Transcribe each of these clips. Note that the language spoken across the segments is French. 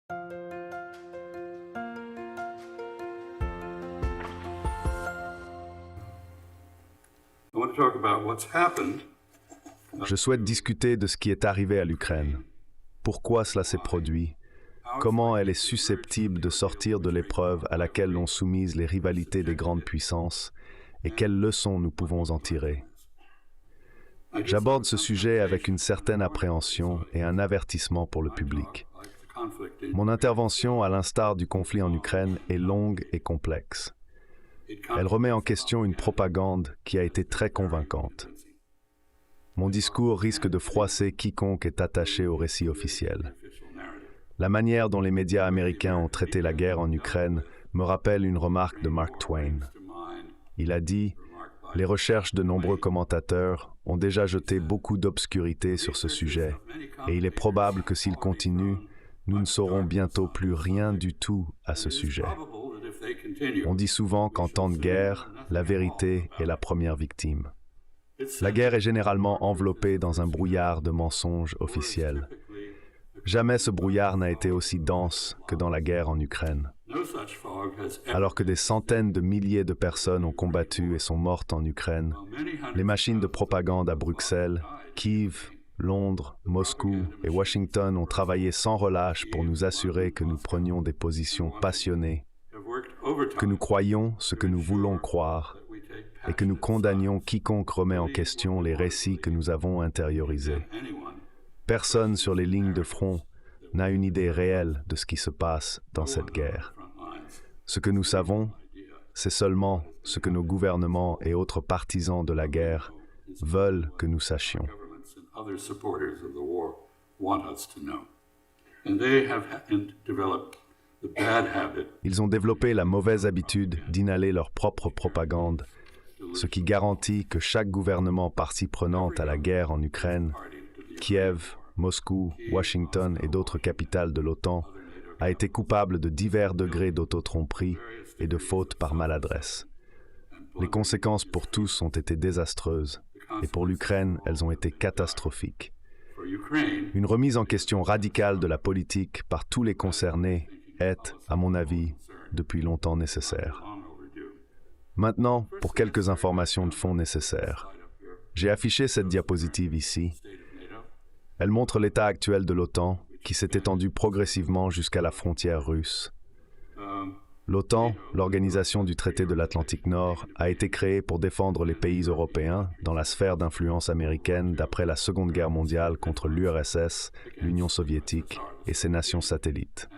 Je souhaite discuter de ce qui est arrivé à l'Ukraine. Pourquoi cela s'est produit? Comment elle est susceptible de sortir de l'épreuve à laquelle l'ont soumise les rivalités des grandes puissances et quelles leçons nous pouvons en tirer? J'aborde ce sujet avec une certaine appréhension et un avertissement pour le public. Mon intervention, à l'instar du conflit en Ukraine, est longue et complexe. Elle remet en question une propagande qui a été très convaincante. Mon discours risque de froisser quiconque est attaché au récit officiel. La manière dont les médias américains ont traité la guerre en Ukraine me rappelle une remarque de Mark Twain. Il a dit « Les recherches de nombreux commentateurs ont déjà jeté beaucoup d'obscurité sur ce sujet, et il est probable que s'ils continuent, nous ne saurons bientôt plus rien du tout à ce sujet. » On dit souvent qu'en temps de guerre, la vérité est la première victime. La guerre est généralement enveloppée dans un brouillard de mensonges officiels. Jamais ce brouillard n'a été aussi dense que dans la guerre en Ukraine. Alors que des centaines de milliers de personnes ont combattu et sont mortes en Ukraine, les machines de propagande à Bruxelles, Kiev, Londres, Moscou et Washington ont travaillé sans relâche pour nous assurer que nous prenions des positions passionnées, que nous croyions ce que nous voulons croire et que nous condamnions quiconque remet en question les récits que nous avons intériorisés. Personne sur les lignes de front n'a une idée réelle de ce qui se passe dans cette guerre. Ce que nous savons, c'est seulement ce que nos gouvernements et autres partisans de la guerre veulent que nous sachions. Ils ont développé la mauvaise habitude d'inhaler leur propre propagande, ce qui garantit que chaque gouvernement partie prenante à la guerre en Ukraine, Kiev, Moscou, Washington et d'autres capitales de l'OTAN, a été coupable de divers degrés d'autotromperie et de fautes par maladresse. Les conséquences pour tous ont été désastreuses, et pour l'Ukraine, elles ont été catastrophiques. Une remise en question radicale de la politique par tous les concernés est, à mon avis, depuis longtemps nécessaire. Maintenant, pour quelques informations de fond nécessaires. J'ai affiché cette diapositive ici. Elle montre l'état actuel de l'OTAN, qui s'est étendu progressivement jusqu'à la frontière russe. L'OTAN, l'organisation du traité de l'Atlantique Nord, a été créée pour défendre les pays européens dans la sphère d'influence américaine d'après la Seconde Guerre mondiale contre l'URSS, l'Union soviétique et ses nations satellites.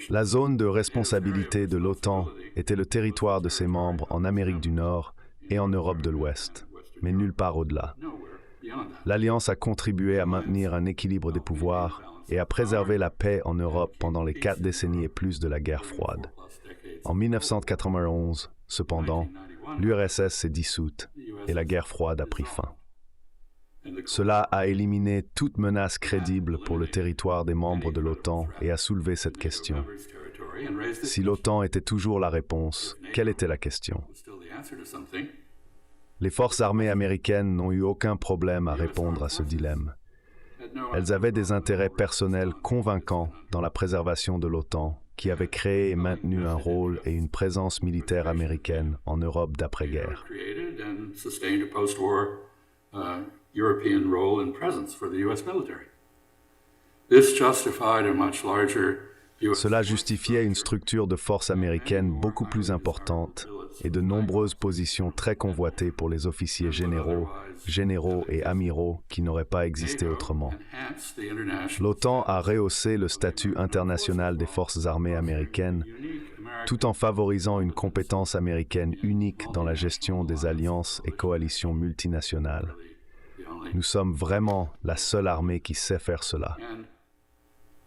La zone de responsabilité de l'OTAN était le territoire de ses membres en Amérique du Nord et en Europe de l'Ouest, mais nulle part au-delà. L'Alliance a contribué à maintenir un équilibre des pouvoirs et à préserver la paix en Europe pendant les 4 décennies et plus de la guerre froide. En 1991, cependant, l'URSS s'est dissoute et la guerre froide a pris fin. Cela a éliminé toute menace crédible pour le territoire des membres de l'OTAN et a soulevé cette question. Si l'OTAN était toujours la réponse, quelle était la question? Les forces armées américaines n'ont eu aucun problème à répondre à ce dilemme. Elles avaient des intérêts personnels convaincants dans la préservation de l'OTAN, qui avait créé et maintenu un rôle et une présence militaire américaine en Europe d'après-guerre. Cela justifiait une structure de forces américaines beaucoup plus importante et de nombreuses positions très convoitées pour les officiers généraux et amiraux qui n'auraient pas existé autrement. L'OTAN a rehaussé le statut international des forces armées américaines tout en favorisant une compétence américaine unique dans la gestion des alliances et coalitions multinationales. Nous sommes vraiment la seule armée qui sait faire cela.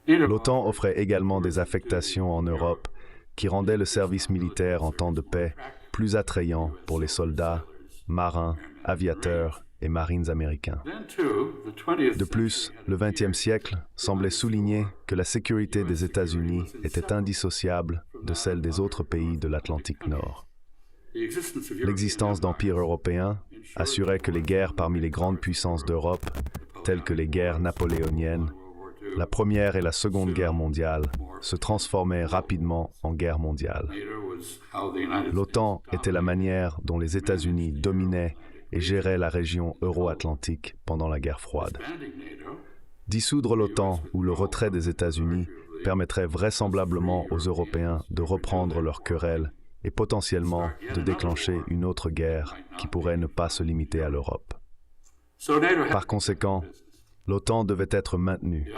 L'OTAN offrait également des affectations en Europe qui rendaient le service militaire en temps de paix plus attrayant pour les soldats, marins, aviateurs et marines américains. De plus, le XXe siècle semblait souligner que la sécurité des États-Unis était indissociable de celle des autres pays de l'Atlantique Nord. L'existence d'empires européens assurait que les guerres parmi les grandes puissances d'Europe, telles que les guerres napoléoniennes, la Première et la Seconde Guerre mondiale se transformaient rapidement en guerre mondiale. L'OTAN était la manière dont les États-Unis dominaient et géraient la région euro-atlantique pendant la guerre froide. Dissoudre l'OTAN ou le retrait des États-Unis permettrait vraisemblablement aux Européens de reprendre leur querelle et potentiellement de déclencher une autre guerre qui pourrait ne pas se limiter à l'Europe. Par conséquent, l'OTAN devait être maintenue.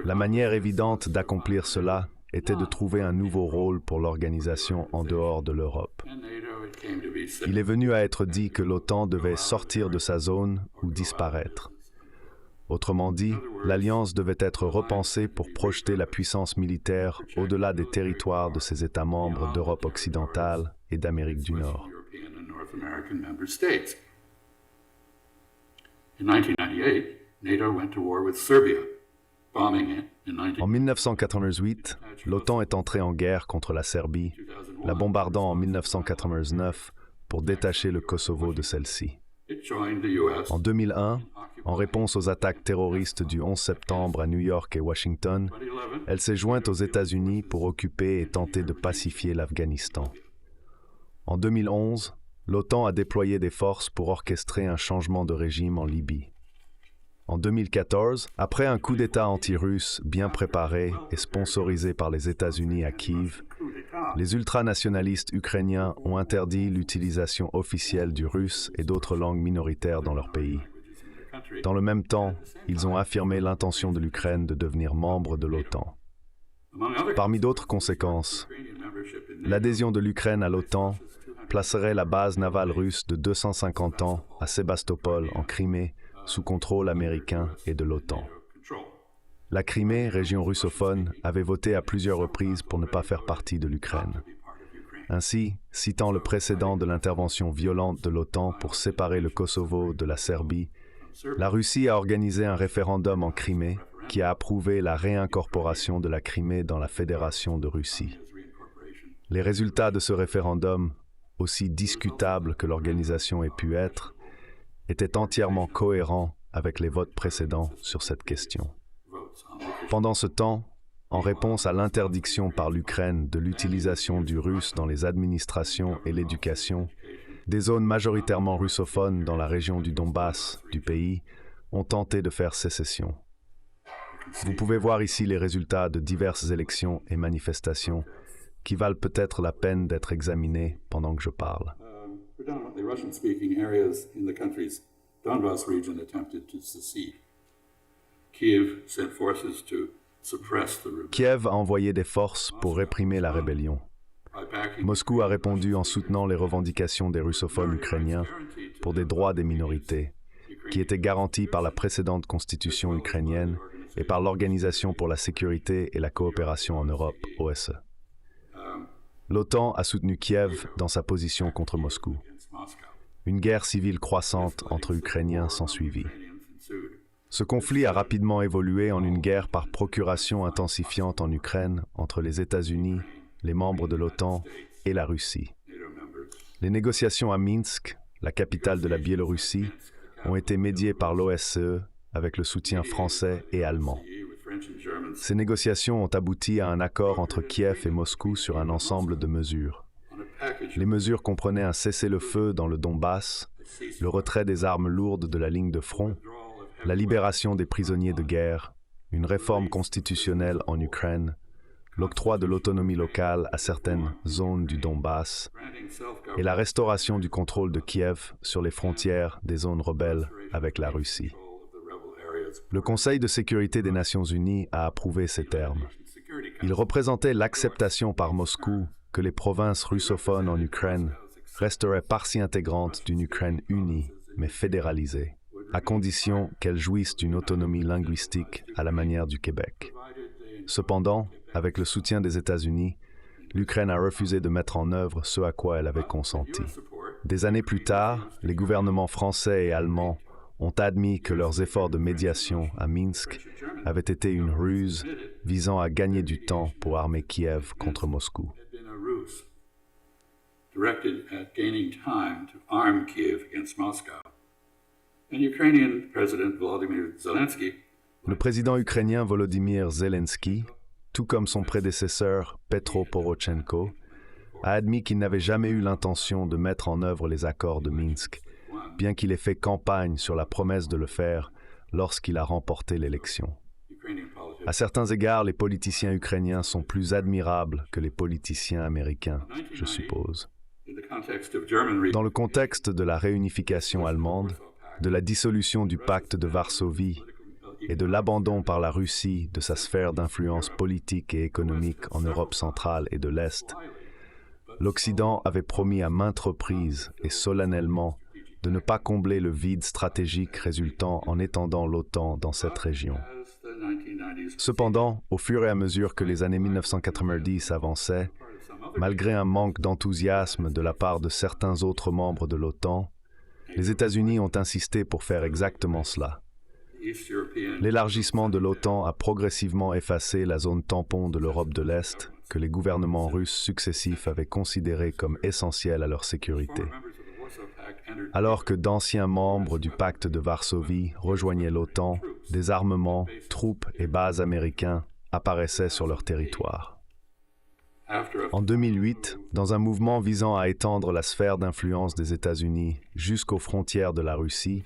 La manière évidente d'accomplir cela était de trouver un nouveau rôle pour l'organisation en dehors de l'Europe. Il est venu à être dit que l'OTAN devait sortir de sa zone ou disparaître. Autrement dit, l'Alliance devait être repensée pour projeter la puissance militaire au-delà des territoires de ses États membres d'Europe occidentale et d'Amérique du Nord. En 1988, l'OTAN est entrée en guerre contre la Serbie, la bombardant en 1989 pour détacher le Kosovo de celle-ci. En 2001, en réponse aux attaques terroristes du 11 septembre à New York et Washington, elle s'est jointe aux États-Unis pour occuper et tenter de pacifier l'Afghanistan. En 2011, l'OTAN a déployé des forces pour orchestrer un changement de régime en Libye. En 2014, après un coup d'État anti-russe bien préparé et sponsorisé par les États-Unis à Kiev, les ultranationalistes ukrainiens ont interdit l'utilisation officielle du russe et d'autres langues minoritaires dans leur pays. Dans le même temps, ils ont affirmé l'intention de l'Ukraine de devenir membre de l'OTAN. Parmi d'autres conséquences, l'adhésion de l'Ukraine à l'OTAN placerait la base navale russe de 250 ans à Sébastopol, en Crimée, sous contrôle américain et de l'OTAN. La Crimée, région russophone, avait voté à plusieurs reprises pour ne pas faire partie de l'Ukraine. Ainsi, citant le précédent de l'intervention violente de l'OTAN pour séparer le Kosovo de la Serbie, la Russie a organisé un référendum en Crimée qui a approuvé la réincorporation de la Crimée dans la Fédération de Russie. Les résultats de ce référendum, aussi discutables que l'organisation ait pu être, étaient entièrement cohérents avec les votes précédents sur cette question. Pendant ce temps, en réponse à l'interdiction par l'Ukraine de l'utilisation du russe dans les administrations et l'éducation, des zones majoritairement russophones dans la région du Donbass du pays ont tenté de faire sécession. Vous pouvez voir ici les résultats de diverses élections et manifestations qui valent peut-être la peine d'être examinées pendant que je parle. Predominantly Russian-speaking areas in the country's Donbas region attempted to secede. Kiev sent forces to suppress the rebellion. Kiev a envoyé des forces pour réprimer la rébellion. Moscou a répondu en soutenant les revendications des russophones ukrainiens pour des droits des minorités, qui étaient garantis par la précédente constitution ukrainienne et par l'Organisation pour la sécurité et la coopération en Europe, OSCE. L'OTAN a soutenu Kiev dans sa position contre Moscou. Une guerre civile croissante entre Ukrainiens s'ensuivit. Ce conflit a rapidement évolué en une guerre par procuration intensifiante en Ukraine entre les États-Unis, les membres de l'OTAN et la Russie. Les négociations à Minsk, la capitale de la Biélorussie, ont été médiées par l'OSCE avec le soutien français et allemand. Ces négociations ont abouti à un accord entre Kiev et Moscou sur un ensemble de mesures. Les mesures comprenaient un cessez-le-feu dans le Donbass, le retrait des armes lourdes de la ligne de front, la libération des prisonniers de guerre, une réforme constitutionnelle en Ukraine, l'octroi de l'autonomie locale à certaines zones du Donbass et la restauration du contrôle de Kiev sur les frontières des zones rebelles avec la Russie. Le Conseil de sécurité des Nations unies a approuvé ces termes. Il représentait l'acceptation par Moscou que les provinces russophones en Ukraine resteraient partie intégrante d'une Ukraine unie, mais fédéralisée, à condition qu'elles jouissent d'une autonomie linguistique à la manière du Québec. Cependant, avec le soutien des États-Unis, l'Ukraine a refusé de mettre en œuvre ce à quoi elle avait consenti. Des années plus tard, les gouvernements français et allemands ont admis que leurs efforts de médiation à Minsk avaient été une ruse visant à gagner du temps pour armer Kiev contre Moscou. Directed at gaining time to arm Kiev against Moscow. And Ukrainian President Volodymyr Zelensky Le président ukrainien Volodymyr Zelensky, tout comme son prédécesseur Petro Porochenko, a admis qu'il n'avait jamais eu l'intention de mettre en œuvre les accords de Minsk, bien qu'il ait fait campagne sur la promesse de le faire lorsqu'il a remporté l'élection. À certains égards, les politiciens ukrainiens sont plus admirables que les politiciens américains, je suppose. Dans le contexte de la réunification allemande, de la dissolution du pacte de Varsovie et de l'abandon par la Russie de sa sphère d'influence politique et économique en Europe centrale et de l'Est, l'Occident avait promis à maintes reprises et solennellement de ne pas combler le vide stratégique résultant en étendant l'OTAN dans cette région. Cependant, au fur et à mesure que les années 1990 avançaient, malgré un manque d'enthousiasme de la part de certains autres membres de l'OTAN, les États-Unis ont insisté pour faire exactement cela. L'élargissement de l'OTAN a progressivement effacé la zone tampon de l'Europe de l'Est que les gouvernements russes successifs avaient considérée comme essentielle à leur sécurité. Alors que d'anciens membres du pacte de Varsovie rejoignaient l'OTAN, des armements, troupes et bases américains apparaissaient sur leur territoire. En 2008, dans un mouvement visant à étendre la sphère d'influence des États-Unis jusqu'aux frontières de la Russie,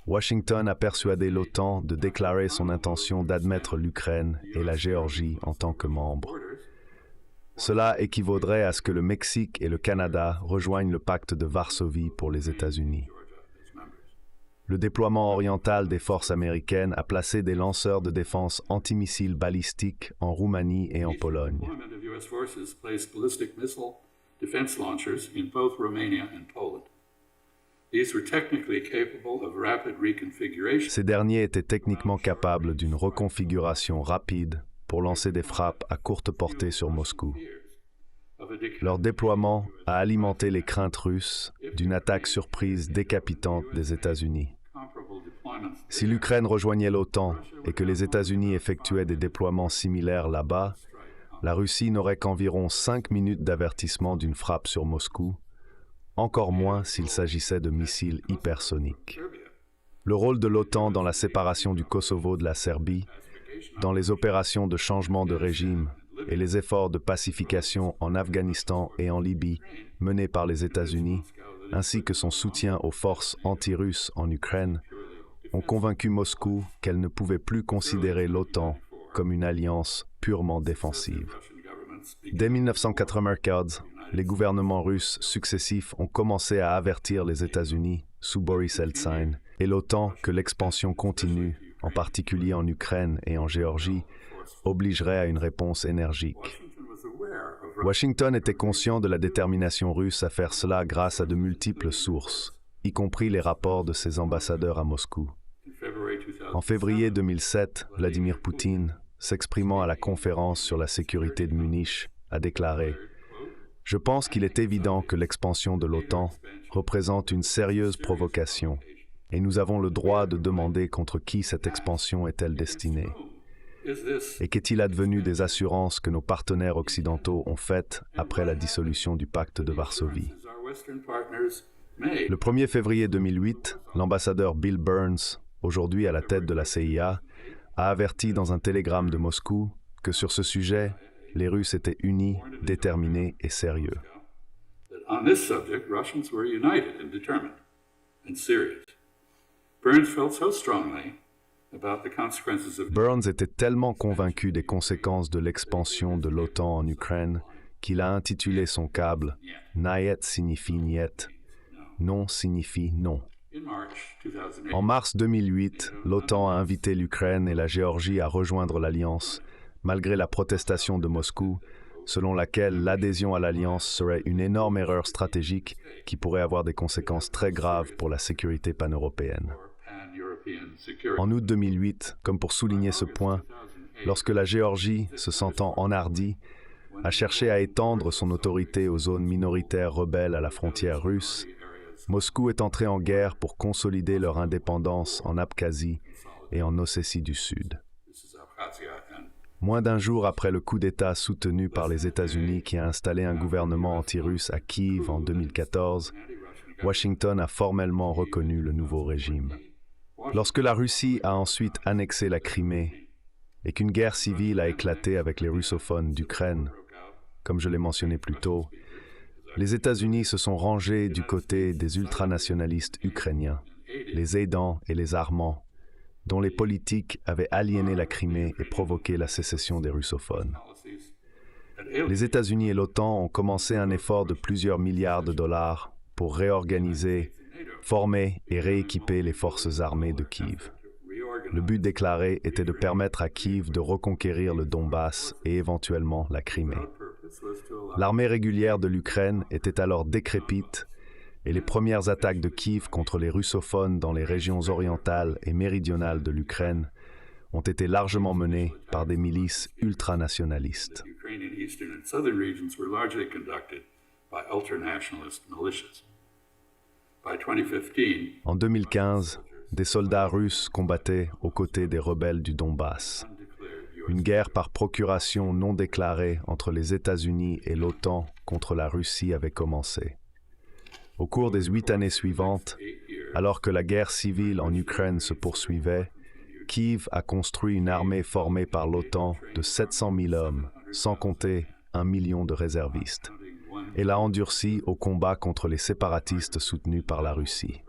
Washington a persuadé l'OTAN de déclarer son intention d'admettre l'Ukraine et la Géorgie en tant que membres. Cela équivaudrait à ce que le Mexique et le Canada rejoignent le pacte de Varsovie pour les États-Unis. Le déploiement oriental des forces américaines a placé des lanceurs de défense antimissiles balistiques en Roumanie et en Pologne. Ces derniers étaient techniquement capables d'une reconfiguration rapide pour lancer des frappes à courte portée sur Moscou. Leur déploiement a alimenté les craintes russes d'une attaque surprise décapitante des États-Unis. Si l'Ukraine rejoignait l'OTAN et que les États-Unis effectuaient des déploiements similaires là-bas, la Russie n'aurait qu'environ 5 minutes d'avertissement d'une frappe sur Moscou, encore moins s'il s'agissait de missiles hypersoniques. Le rôle de l'OTAN dans la séparation du Kosovo de la Serbie, dans les opérations de changement de régime et les efforts de pacification en Afghanistan et en Libye menés par les États-Unis, ainsi que son soutien aux forces anti-russes en Ukraine, ont convaincu Moscou qu'elle ne pouvait plus considérer l'OTAN comme une alliance purement défensive. Dès 1994, les gouvernements russes successifs ont commencé à avertir les États-Unis, sous Boris Eltsine, et l'OTAN que l'expansion continue, en particulier en Ukraine et en Géorgie, obligerait à une réponse énergique. Washington était conscient de la détermination russe à faire cela grâce à de multiples sources, y compris les rapports de ses ambassadeurs à Moscou. En février 2007, Vladimir Poutine, s'exprimant à la conférence sur la sécurité de Munich, a déclaré « Je pense qu'il est évident que l'expansion de l'OTAN représente une sérieuse provocation et nous avons le droit de demander contre qui cette expansion est-elle destinée. Et qu'est-il advenu des assurances que nos partenaires occidentaux ont faites après la dissolution du pacte de Varsovie ?» Le 1er février 2008, l'ambassadeur Bill Burns, aujourd'hui à la tête de la CIA, a averti dans un télégramme de Moscou que sur ce sujet, les Russes étaient unis, déterminés et sérieux. Burns était tellement convaincu des conséquences de l'expansion de l'OTAN en Ukraine qu'il a intitulé son câble « Niet signifie niet », non signifie non. En mars 2008, l'OTAN a invité l'Ukraine et la Géorgie à rejoindre l'Alliance, malgré la protestation de Moscou, selon laquelle l'adhésion à l'Alliance serait une énorme erreur stratégique qui pourrait avoir des conséquences très graves pour la sécurité pan-européenne. En août 2008, comme pour souligner ce point, lorsque la Géorgie, se sentant enhardie, a cherché à étendre son autorité aux zones minoritaires rebelles à la frontière russe, Moscou est entré en guerre pour consolider leur indépendance en Abkhazie et en Ossétie du Sud. Moins d'un jour après le coup d'État soutenu par les États-Unis qui a installé un gouvernement anti-russe à Kiev en 2014, Washington a formellement reconnu le nouveau régime. Lorsque la Russie a ensuite annexé la Crimée et qu'une guerre civile a éclaté avec les russophones d'Ukraine, comme je l'ai mentionné plus tôt, les États-Unis se sont rangés du côté des ultranationalistes ukrainiens, les aidant et les armant, dont les politiques avaient aliéné la Crimée et provoqué la sécession des russophones. Les États-Unis et l'OTAN ont commencé un effort de plusieurs milliards de dollars pour réorganiser, former et rééquiper les forces armées de Kiev. Le but déclaré était de permettre à Kiev de reconquérir le Donbass et éventuellement la Crimée. L'armée régulière de l'Ukraine était alors décrépite et les premières attaques de Kiev contre les russophones dans les régions orientales et méridionales de l'Ukraine ont été largement menées par des milices ultranationalistes. En 2015, des soldats russes combattaient aux côtés des rebelles du Donbass. Une guerre par procuration non déclarée entre les États-Unis et l'OTAN contre la Russie avait commencé. Au cours des 8 années suivantes, alors que la guerre civile en Ukraine se poursuivait, Kiev a construit une armée formée par l'OTAN de 700 000 hommes, sans compter 1 million de réservistes, et l'a endurci au combat contre les séparatistes soutenus par la Russie.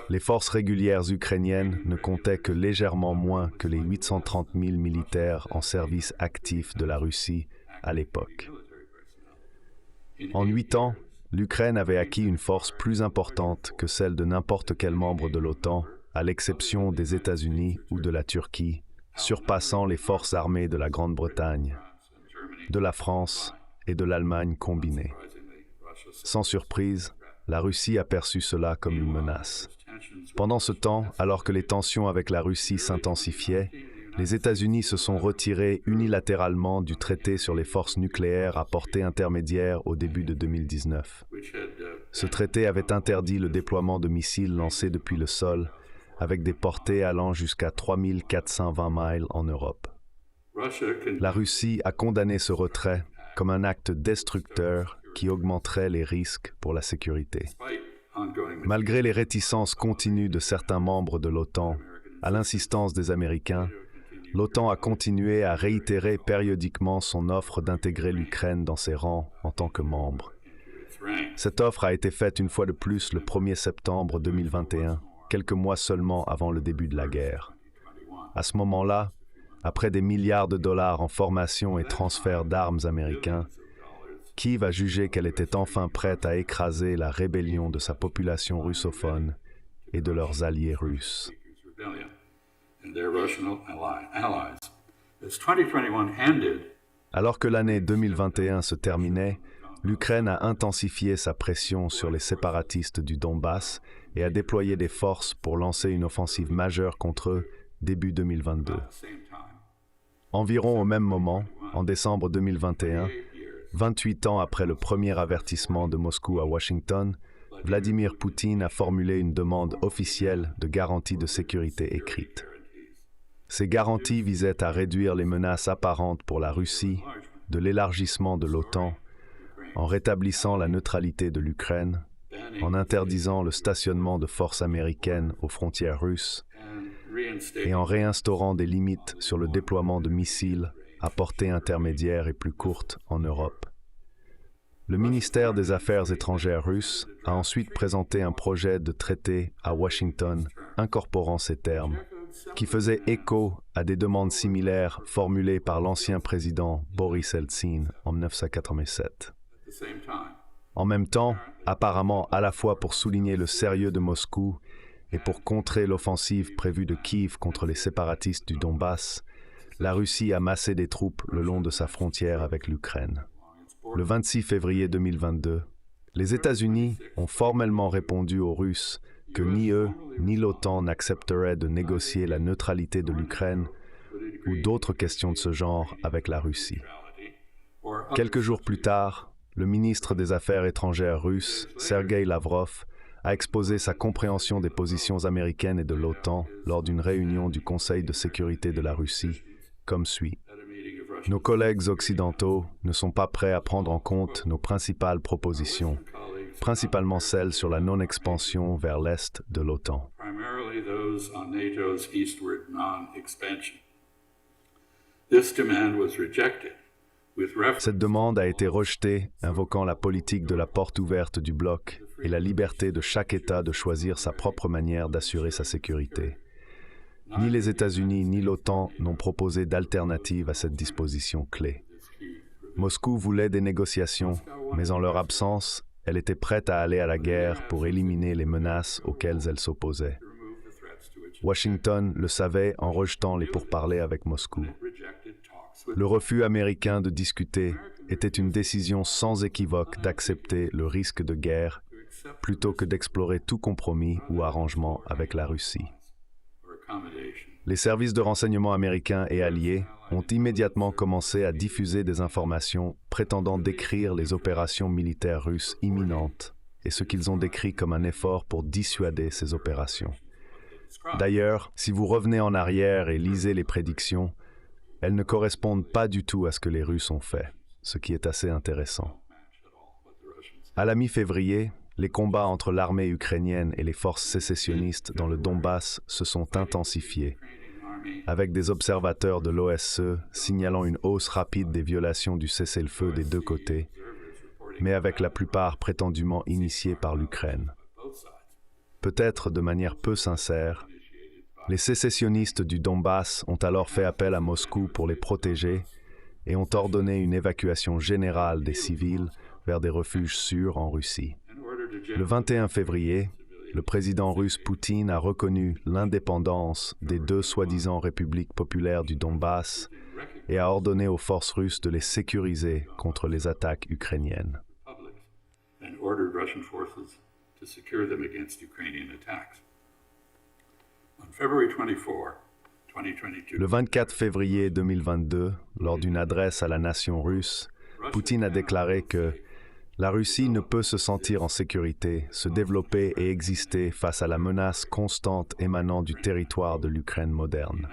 Les forces régulières ukrainiennes ne comptaient que légèrement moins que les 830 000 militaires en service actif de la Russie à l'époque. En 8 ans, l'Ukraine avait acquis une force plus importante que celle de n'importe quel membre de l'OTAN, à l'exception des États-Unis ou de la Turquie, surpassant les forces armées de la Grande-Bretagne, de la France et de l'Allemagne combinées. Sans surprise, la Russie a perçu cela comme une menace. Pendant ce temps, alors que les tensions avec la Russie s'intensifiaient, les États-Unis se sont retirés unilatéralement du traité sur les forces nucléaires à portée intermédiaire au début de 2019. Ce traité avait interdit le déploiement de missiles lancés depuis le sol, avec des portées allant jusqu'à 3420 miles en Europe. La Russie a condamné ce retrait comme un acte destructeur qui augmenterait les risques pour la sécurité. Malgré les réticences continues de certains membres de l'OTAN, à l'insistance des Américains, l'OTAN a continué à réitérer périodiquement son offre d'intégrer l'Ukraine dans ses rangs en tant que membre. Cette offre a été faite une fois de plus le 1er septembre 2021, quelques mois seulement avant le début de la guerre. À ce moment-là, après des milliards de dollars en formation et transfert d'armes américains, Kiev a jugé qu'elle était enfin prête à écraser la rébellion de sa population russophone et de leurs alliés russes. Alors que l'année 2021 se terminait, l'Ukraine a intensifié sa pression sur les séparatistes du Donbass et a déployé des forces pour lancer une offensive majeure contre eux début 2022. Environ au même moment, en décembre 2021, 28 ans après le premier avertissement de Moscou à Washington, Vladimir Poutine a formulé une demande officielle de garantie de sécurité écrite. Ces garanties visaient à réduire les menaces apparentes pour la Russie de l'élargissement de l'OTAN, en rétablissant la neutralité de l'Ukraine, en interdisant le stationnement de forces américaines aux frontières russes et en réinstaurant des limites sur le déploiement de missiles à portée intermédiaire et plus courte en Europe. Le ministère des Affaires étrangères russe a ensuite présenté un projet de traité à Washington incorporant ces termes, qui faisait écho à des demandes similaires formulées par l'ancien président Boris Eltsine en 1987. En même temps, apparemment à la fois pour souligner le sérieux de Moscou et pour contrer l'offensive prévue de Kiev contre les séparatistes du Donbass, la Russie a massé des troupes le long de sa frontière avec l'Ukraine. Le 26 février 2022, les États-Unis ont formellement répondu aux Russes que ni eux ni l'OTAN n'accepteraient de négocier la neutralité de l'Ukraine ou d'autres questions de ce genre avec la Russie. Quelques jours plus tard, le ministre des Affaires étrangères russe, Sergei Lavrov, a exposé sa compréhension des positions américaines et de l'OTAN lors d'une réunion du Conseil de sécurité de la Russie, comme suit. Nos collègues occidentaux ne sont pas prêts à prendre en compte nos principales propositions, principalement celles sur la non-expansion vers l'est de l'OTAN. impose on NATO's eastward non-expansion. This demand was rejected. Cette demande a été rejetée, invoquant la politique de la porte ouverte du bloc et la liberté de chaque État de choisir sa propre manière d'assurer sa sécurité. Ni les États-Unis ni l'OTAN n'ont proposé d'alternative à cette disposition clé. Moscou voulait des négociations, mais en leur absence, elle était prête à aller à la guerre pour éliminer les menaces auxquelles elle s'opposait. Washington le savait en rejetant les pourparlers avec Moscou. Le refus américain de discuter était une décision sans équivoque d'accepter le risque de guerre plutôt que d'explorer tout compromis ou arrangement avec la Russie. Les services de renseignement américains et alliés ont immédiatement commencé à diffuser des informations prétendant décrire les opérations militaires russes imminentes et ce qu'ils ont décrit comme un effort pour dissuader ces opérations. D'ailleurs, si vous revenez en arrière et lisez les prédictions, elles ne correspondent pas du tout à ce que les Russes ont fait, ce qui est assez intéressant. À la mi-février, les combats entre l'armée ukrainienne et les forces sécessionnistes dans le Donbass se sont intensifiés, avec des observateurs de l'OSCE signalant une hausse rapide des violations du cessez-le-feu des deux côtés, mais avec la plupart prétendument initiées par l'Ukraine. Peut-être de manière peu sincère, les sécessionnistes du Donbass ont alors fait appel à Moscou pour les protéger et ont ordonné une évacuation générale des civils vers des refuges sûrs en Russie. Le 21 février, le président russe Poutine a reconnu l'indépendance des deux soi-disant républiques populaires du Donbass et a ordonné aux forces russes de les sécuriser contre les attaques ukrainiennes. Le 24 février 2022, lors d'une adresse à la nation russe, Poutine a déclaré que la Russie ne peut se sentir en sécurité, se développer et exister face à la menace constante émanant du territoire de l'Ukraine moderne.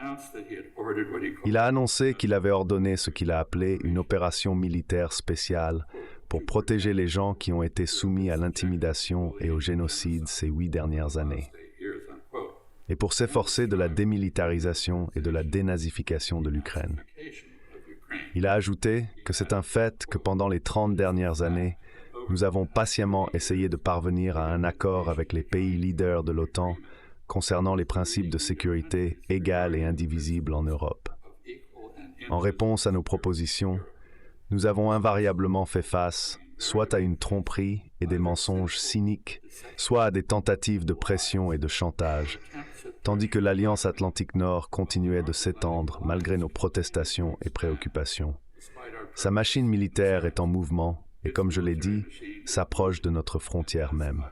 Il a annoncé qu'il avait ordonné ce qu'il a appelé une opération militaire spéciale pour protéger les gens qui ont été soumis à l'intimidation et au génocide ces 8 dernières années, et pour s'efforcer de la démilitarisation et de la dénazification de l'Ukraine. Il a ajouté que c'est un fait que pendant les 30 dernières années, nous avons patiemment essayé de parvenir à un accord avec les pays leaders de l'OTAN concernant les principes de sécurité égale et indivisible en Europe. En réponse à nos propositions, nous avons invariablement fait face soit à une tromperie et des mensonges cyniques, soit à des tentatives de pression et de chantage, tandis que l'Alliance Atlantique Nord continuait de s'étendre malgré nos protestations et préoccupations. Sa machine militaire est en mouvement et, comme je l'ai dit, s'approche de notre frontière même.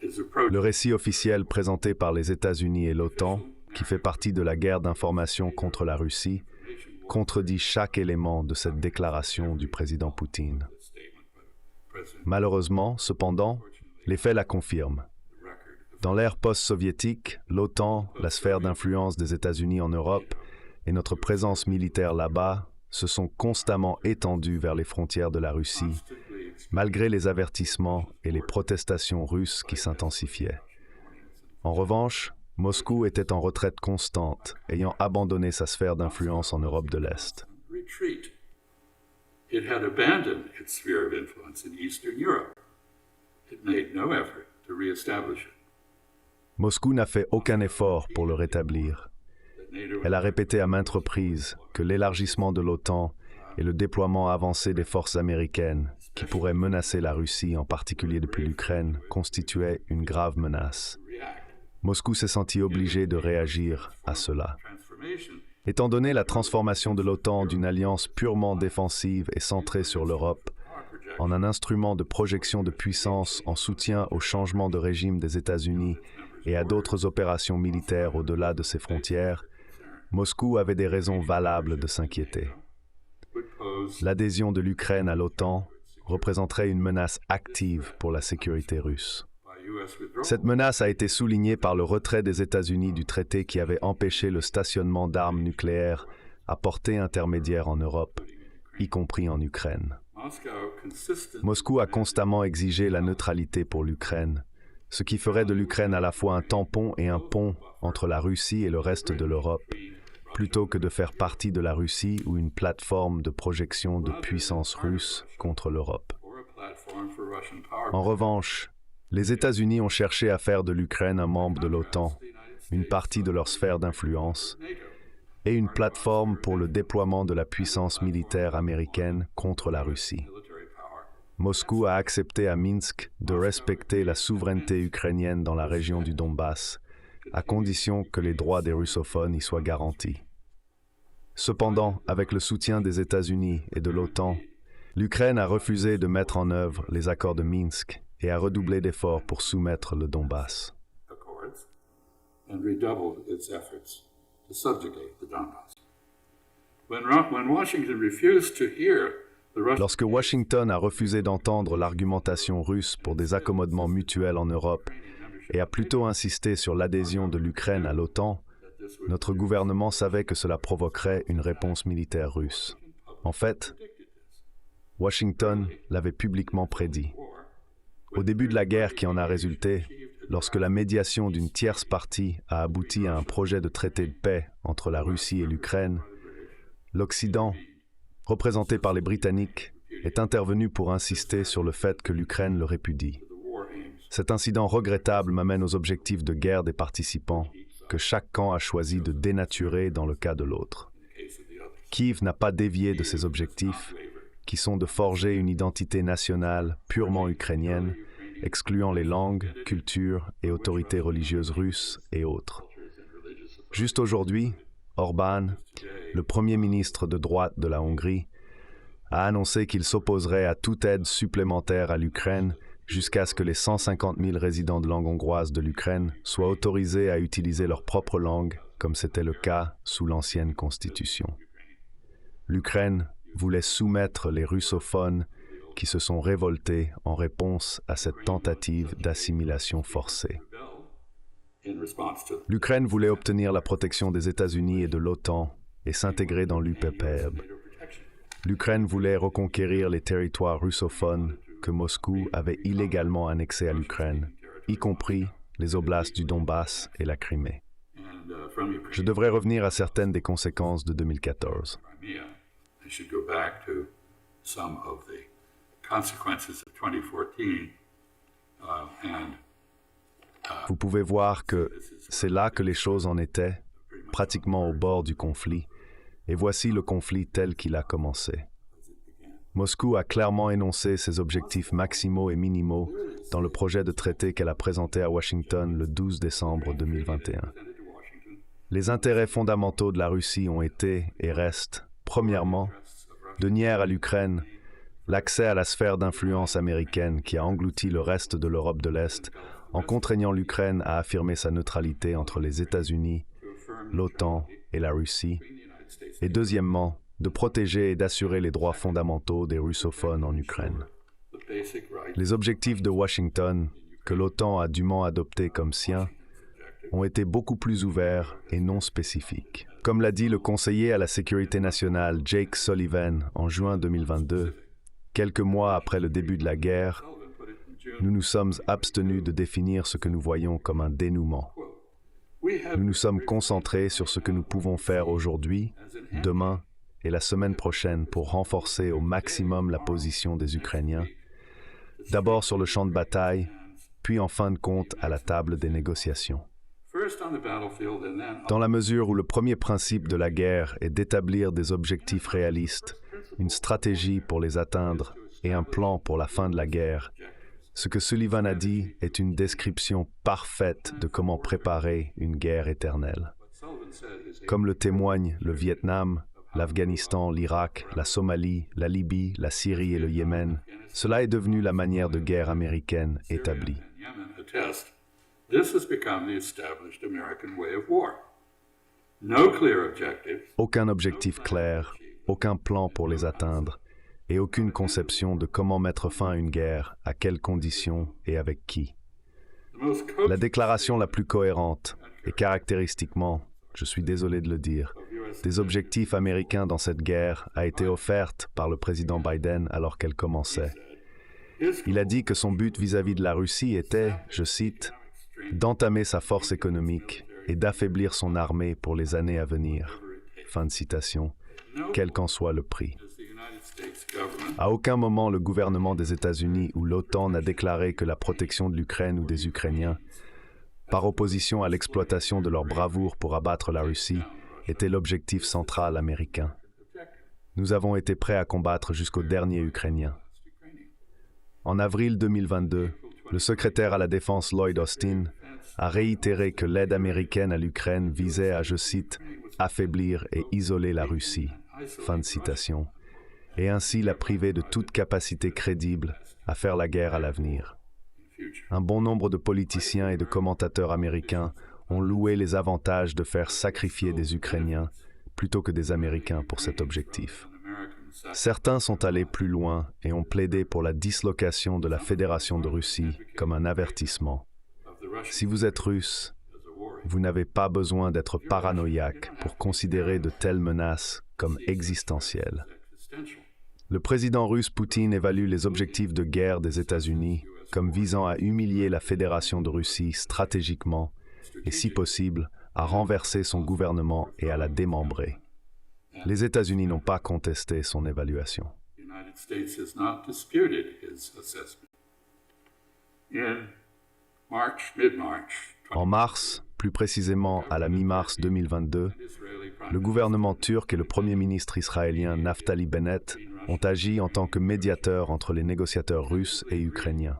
Le récit officiel présenté par les États-Unis et l'OTAN, qui fait partie de la guerre d'information contre la Russie, contredit chaque élément de cette déclaration du président Poutine. Malheureusement, cependant, les faits la confirment. Dans l'ère post-soviétique, l'OTAN, la sphère d'influence des États-Unis en Europe et notre présence militaire là-bas se sont constamment étendus vers les frontières de la Russie, malgré les avertissements et les protestations russes qui s'intensifiaient. En revanche, Moscou était en retraite constante, ayant abandonné sa sphère d'influence en Europe de l'Est. It had abandoned its sphere of influence in Eastern Europe. It made no effort to re-establish it. Moscou n'a fait aucun effort pour le rétablir. Elle a répété à maintes reprises que l'élargissement de l'OTAN et le déploiement avancé des forces américaines, qui pourraient menacer la Russie, en particulier depuis l'Ukraine, constituaient une grave menace. Moscou s'est senti obligé de réagir à cela. Étant donné la transformation de l'OTAN d'une alliance purement défensive et centrée sur l'Europe en un instrument de projection de puissance en soutien au changement de régime des États-Unis et à d'autres opérations militaires au-delà de ses frontières, Moscou avait des raisons valables de s'inquiéter. L'adhésion de l'Ukraine à l'OTAN représenterait une menace active pour la sécurité russe. Cette menace a été soulignée par le retrait des États-Unis du traité qui avait empêché le stationnement d'armes nucléaires à portée intermédiaire en Europe, y compris en Ukraine. Moscou a constamment exigé la neutralité pour l'Ukraine, ce qui ferait de l'Ukraine à la fois un tampon et un pont entre la Russie et le reste de l'Europe, plutôt que de faire partie de la Russie ou une plateforme de projection de puissance russe contre l'Europe. En revanche, les États-Unis ont cherché à faire de l'Ukraine un membre de l'OTAN, une partie de leur sphère d'influence, et une plateforme pour le déploiement de la puissance militaire américaine contre la Russie. Moscou a accepté à Minsk de respecter la souveraineté ukrainienne dans la région du Donbass, à condition que les droits des russophones y soient garantis. Cependant, avec le soutien des États-Unis et de l'OTAN, l'Ukraine a refusé de mettre en œuvre les accords de Minsk et a redoublé d'efforts pour soumettre le Donbass. Lorsque Washington a refusé d'entendre l'argumentation russe pour des accommodements mutuels en Europe et a plutôt insisté sur l'adhésion de l'Ukraine à l'OTAN, notre gouvernement savait que cela provoquerait une réponse militaire russe. En fait, Washington l'avait publiquement prédit. Au début de la guerre qui en a résulté, lorsque la médiation d'une tierce partie a abouti à un projet de traité de paix entre la Russie et l'Ukraine, l'Occident, représenté par les Britanniques, est intervenu pour insister sur le fait que l'Ukraine le répudie. Cet incident regrettable m'amène aux objectifs de guerre des participants, que chaque camp a choisi de dénaturer dans le cas de l'autre. Kiev n'a pas dévié de ses objectifs, qui sont de forger une identité nationale purement ukrainienne, excluant les langues, cultures et autorités religieuses russes et autres. Juste aujourd'hui, Orbán, le premier ministre de droite de la Hongrie, a annoncé qu'il s'opposerait à toute aide supplémentaire à l'Ukraine jusqu'à ce que les 150 000 résidents de langue hongroise de l'Ukraine soient autorisés à utiliser leur propre langue, comme c'était le cas sous l'ancienne constitution. L'Ukraine voulait soumettre les russophones qui se sont révoltés en réponse à cette tentative d'assimilation forcée. L'Ukraine voulait obtenir la protection des États-Unis et de l'OTAN et s'intégrer dans l'UPPEB. L'Ukraine voulait reconquérir les territoires russophones que Moscou avait illégalement annexés à l'Ukraine, y compris les oblasts du Donbass et la Crimée. Je devrais revenir à certaines des conséquences de 2014. Vous pouvez voir que c'est là que les choses en étaient, pratiquement au bord du conflit, et voici le conflit tel qu'il a commencé. Moscou a clairement énoncé ses objectifs maximaux et minimaux dans le projet de traité qu'elle a présenté à Washington le 12 décembre 2021. Les intérêts fondamentaux de la Russie ont été et restent, premièrement, de nier à l'Ukraine l'accès à la sphère d'influence américaine qui a englouti le reste de l'Europe de l'Est en contraignant l'Ukraine à affirmer sa neutralité entre les États-Unis, l'OTAN et la Russie, et deuxièmement, de protéger et d'assurer les droits fondamentaux des russophones en Ukraine. Les objectifs de Washington, que l'OTAN a dûment adoptés comme siens, ont été beaucoup plus ouverts et non spécifiques. Comme l'a dit le conseiller à la sécurité nationale Jake Sullivan en juin 2022, quelques mois après le début de la guerre, nous nous sommes abstenus de définir ce que nous voyons comme un dénouement. Nous nous sommes concentrés sur ce que nous pouvons faire aujourd'hui, demain et la semaine prochaine pour renforcer au maximum la position des Ukrainiens, d'abord sur le champ de bataille, puis en fin de compte à la table des négociations. Dans la mesure où le premier principe de la guerre est d'établir des objectifs réalistes, une stratégie pour les atteindre et un plan pour la fin de la guerre, ce que Sullivan a dit est une description parfaite de comment préparer une guerre éternelle. Comme le témoignent le Vietnam, l'Afghanistan, l'Irak, la Somalie, la Libye, la Syrie et le Yémen, cela est devenu la manière de guerre américaine établie. Aucun objectif clair, aucun plan pour les atteindre, et aucune conception de comment mettre fin à une guerre, à quelles conditions et avec qui. La déclaration la plus cohérente, et caractéristiquement, je suis désolé de le dire, des objectifs américains dans cette guerre a été offerte par le président Biden alors qu'elle commençait. Il a dit que son but vis-à-vis de la Russie était, je cite, « d'entamer sa force économique et d'affaiblir son armée pour les années à venir ». Fin de citation, quel qu'en soit le prix. À aucun moment le gouvernement des États-Unis ou l'OTAN n'a déclaré que la protection de l'Ukraine ou des Ukrainiens, par opposition à l'exploitation de leur bravoure pour abattre la Russie, était l'objectif central américain. Nous avons été prêts à combattre jusqu'au dernier Ukrainien. En avril 2022, le secrétaire à la Défense Lloyd Austin a réitéré que l'aide américaine à l'Ukraine visait à, je cite, « affaiblir et isoler la Russie », fin de citation, et ainsi la priver de toute capacité crédible à faire la guerre à l'avenir. Un bon nombre de politiciens et de commentateurs américains ont loué les avantages de faire sacrifier des Ukrainiens plutôt que des Américains pour cet objectif. Certains sont allés plus loin et ont plaidé pour la dislocation de la Fédération de Russie comme un avertissement. Si vous êtes russe, vous n'avez pas besoin d'être paranoïaque pour considérer de telles menaces comme existentielles. Le président russe Poutine évalue les objectifs de guerre des États-Unis comme visant à humilier la Fédération de Russie stratégiquement et, si possible, à renverser son gouvernement et à la démembrer. Les États-Unis n'ont pas contesté son évaluation. En mars, plus précisément à la mi-mars 2022, le gouvernement turc et le premier ministre israélien Naftali Bennett ont agi en tant que médiateurs entre les négociateurs russes et ukrainiens.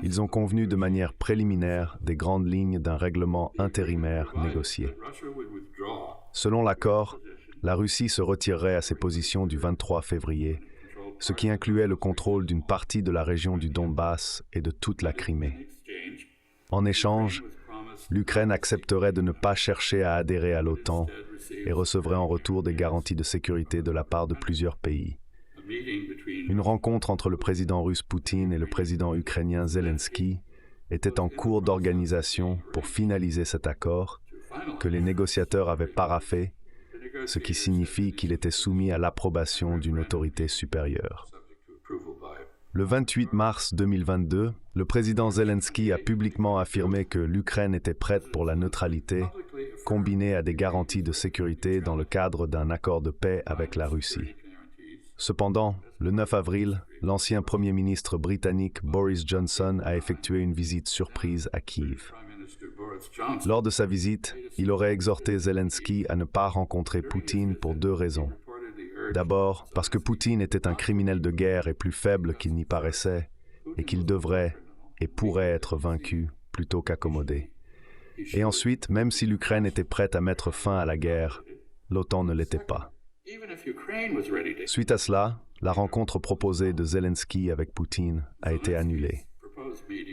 Ils ont convenu de manière préliminaire des grandes lignes d'un règlement intérimaire négocié. Selon l'accord, la Russie se retirerait à ses positions du 23 février, ce qui incluait le contrôle d'une partie de la région du Donbass et de toute la Crimée. En échange, l'Ukraine accepterait de ne pas chercher à adhérer à l'OTAN et recevrait en retour des garanties de sécurité de la part de plusieurs pays. Une rencontre entre le président russe Poutine et le président ukrainien Zelensky était en cours d'organisation pour finaliser cet accord que les négociateurs avaient paraphé, ce qui signifie qu'il était soumis à l'approbation d'une autorité supérieure. Le 28 mars 2022, le président Zelensky a publiquement affirmé que l'Ukraine était prête pour la neutralité, combinée à des garanties de sécurité dans le cadre d'un accord de paix avec la Russie. Cependant, le 9 avril, l'ancien Premier ministre britannique Boris Johnson a effectué une visite surprise à Kiev. Lors de sa visite, il aurait exhorté Zelensky à ne pas rencontrer Poutine pour deux raisons. D'abord, parce que Poutine était un criminel de guerre et plus faible qu'il n'y paraissait, et qu'il devrait et pourrait être vaincu plutôt qu'accommodé. Et ensuite, même si l'Ukraine était prête à mettre fin à la guerre, l'OTAN ne l'était pas. Suite à cela, la rencontre proposée de Zelensky avec Poutine a été annulée.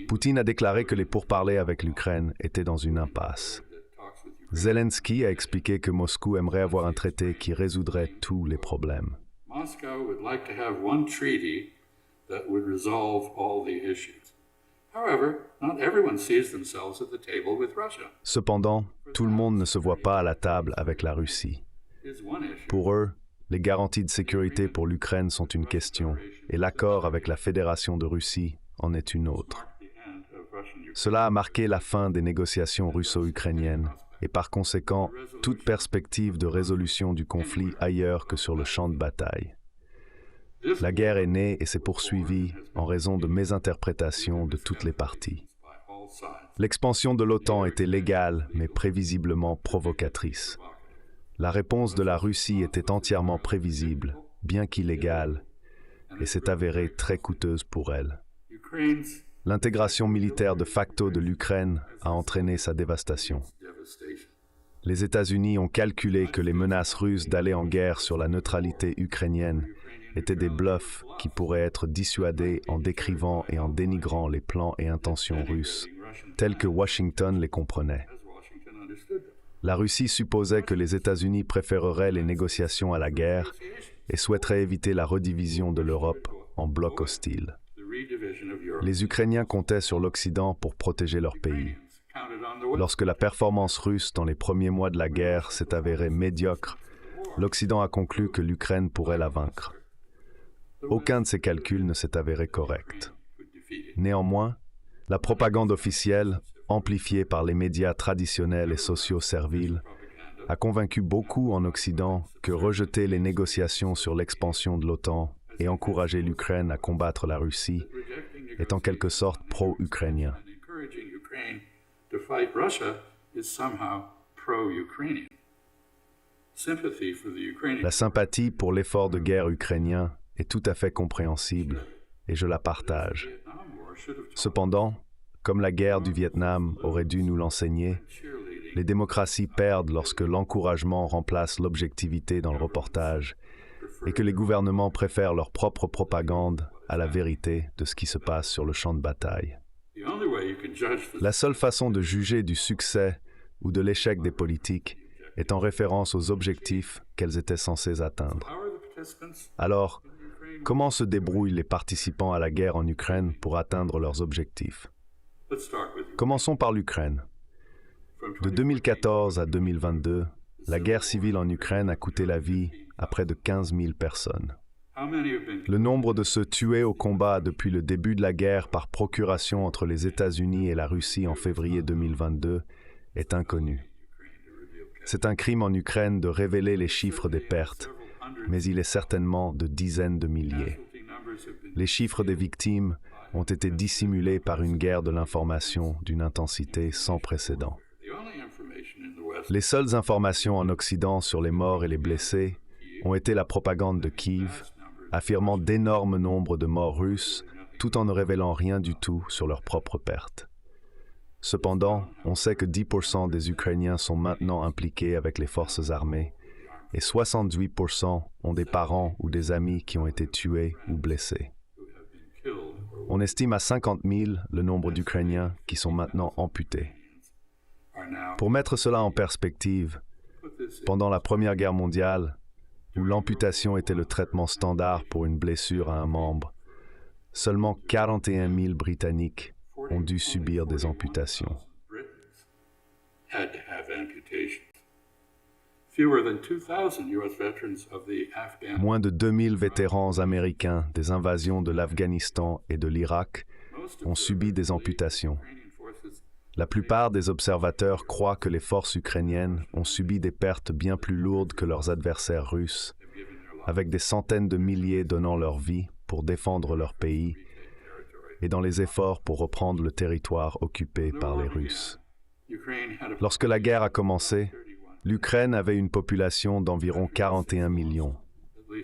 Poutine a déclaré que les pourparlers avec l'Ukraine étaient dans une impasse. Zelensky a expliqué que Moscou aimerait avoir un traité qui résoudrait tous les problèmes. Cependant, tout le monde ne se voit pas à la table avec la Russie. Pour eux, les garanties de sécurité pour l'Ukraine sont une question, et l'accord avec la Fédération de Russie en est une autre. Cela a marqué la fin des négociations russo-ukrainiennes, et par conséquent, toute perspective de résolution du conflit ailleurs que sur le champ de bataille. La guerre est née et s'est poursuivie en raison de mésinterprétations de toutes les parties. L'expansion de l'OTAN était légale, mais prévisiblement provocatrice. La réponse de la Russie était entièrement prévisible, bien qu'illégale, et s'est avérée très coûteuse pour elle. L'intégration militaire de facto de l'Ukraine a entraîné sa dévastation. Les États-Unis ont calculé que les menaces russes d'aller en guerre sur la neutralité ukrainienne étaient des bluffs qui pourraient être dissuadés en décrivant et en dénigrant les plans et intentions russes, tels que Washington les comprenait. La Russie supposait que les États-Unis préféreraient les négociations à la guerre et souhaiterait éviter la redivision de l'Europe en bloc hostile. Les Ukrainiens comptaient sur l'Occident pour protéger leur pays. Lorsque la performance russe dans les premiers mois de la guerre s'est avérée médiocre, l'Occident a conclu que l'Ukraine pourrait la vaincre. Aucun de ces calculs ne s'est avéré correct. Néanmoins, la propagande officielle, amplifiée par les médias traditionnels et sociaux serviles, a convaincu beaucoup en Occident que rejeter les négociations sur l'expansion de l'OTAN et encourager l'Ukraine à combattre la Russie est en quelque sorte pro-ukrainien. La sympathie pour l'effort de guerre ukrainien est tout à fait compréhensible et je la partage. Cependant, comme la guerre du Vietnam aurait dû nous l'enseigner, les démocraties perdent lorsque l'encouragement remplace l'objectivité dans le reportage et que les gouvernements préfèrent leur propre propagande à la vérité de ce qui se passe sur le champ de bataille. La seule façon de juger du succès ou de l'échec des politiques est en référence aux objectifs qu'elles étaient censées atteindre. Alors, comment se débrouillent les participants à la guerre en Ukraine pour atteindre leurs objectifs? Commençons par l'Ukraine. De 2014 à 2022, la guerre civile en Ukraine a coûté la vie à près de 15 000 personnes. Le nombre de ceux tués au combat depuis le début de la guerre par procuration entre les États-Unis et la Russie en février 2022 est inconnu. C'est un crime en Ukraine de révéler les chiffres des pertes, mais il est certainement de dizaines de milliers. Les chiffres des victimes ont été dissimulés par une guerre de l'information d'une intensité sans précédent. Les seules informations en Occident sur les morts et les blessés ont été la propagande de Kiev, affirmant d'énormes nombres de morts russes, tout en ne révélant rien du tout sur leurs propres pertes. Cependant, on sait que 10% des Ukrainiens sont maintenant impliqués avec les forces armées et 68% ont des parents ou des amis qui ont été tués ou blessés. On estime à 50 000 le nombre d'Ukrainiens qui sont maintenant amputés. Pour mettre cela en perspective, pendant la Première Guerre mondiale, où l'amputation était le traitement standard pour une blessure à un membre, seulement 41 000 Britanniques ont dû subir des amputations. Moins de 2000 vétérans américains des invasions de l'Afghanistan et de l'Irak ont subi des amputations. La plupart des observateurs croient que les forces ukrainiennes ont subi des pertes bien plus lourdes que leurs adversaires russes, avec des centaines de milliers donnant leur vie pour défendre leur pays et dans les efforts pour reprendre le territoire occupé par les Russes. Lorsque la guerre a commencé, l'Ukraine avait une population d'environ 41 millions.